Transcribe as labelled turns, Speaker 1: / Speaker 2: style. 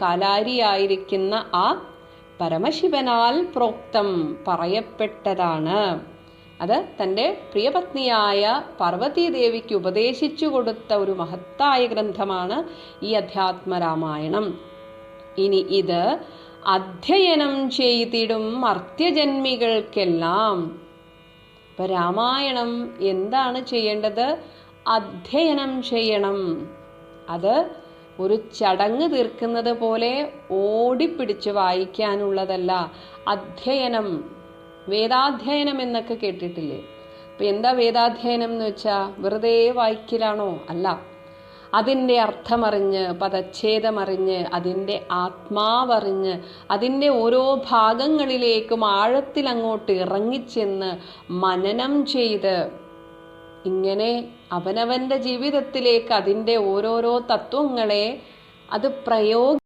Speaker 1: കാലാരിയായിരിക്കുന്ന ആ പരമശിവനാൽ പ്രോക്തം പറയപ്പെട്ടതാണ്. അത് തൻ്റെ പ്രിയപത്നിയായ പാർവതീദേവിക്ക് ഉപദേശിച്ചു കൊടുത്ത ഒരു മഹത്തായ ഗ്രന്ഥമാണ് ഈ അധ്യാത്മരാമായണം. ഇനി ഇത് അധ്യയനം ചെയ്തിടും മർത്യജന്മികൾക്കെല്ലാം. ഇപ്പൊ രാമായണം എന്താണ് ചെയ്യേണ്ടത്? അധ്യയനം ചെയ്യണം. അത് ഒരു ചടങ്ങ് തീർക്കുന്നത് പോലെ ഓടിപ്പിടിച്ച് വായിക്കാനുള്ളതല്ല. അധ്യയനം, വേദാധ്യയനം എന്നൊക്കെ കേട്ടിട്ടില്ലേ? അപ്പൊ എന്താ വേദാധ്യയനം എന്ന് വെച്ചാൽ വെറുതെ വായിക്കലാണോ? അല്ല. അതിൻ്റെ അർത്ഥമറിഞ്ഞ്, പദച്ഛേദമറിഞ്ഞ്, അതിൻ്റെ ആത്മാവറിഞ്ഞ്, അതിൻ്റെ ഓരോ ഭാഗങ്ങളിലേക്കും ആഴത്തിൽ അങ്ങോട്ട് ഇറങ്ങിച്ചെന്ന് മനനം ചെയ്ത് ഇങ്ങനെ അവനവൻ്റെ ജീവിതത്തിലേക്ക് അതിൻ്റെ ഓരോരോ തത്വങ്ങളെ അത്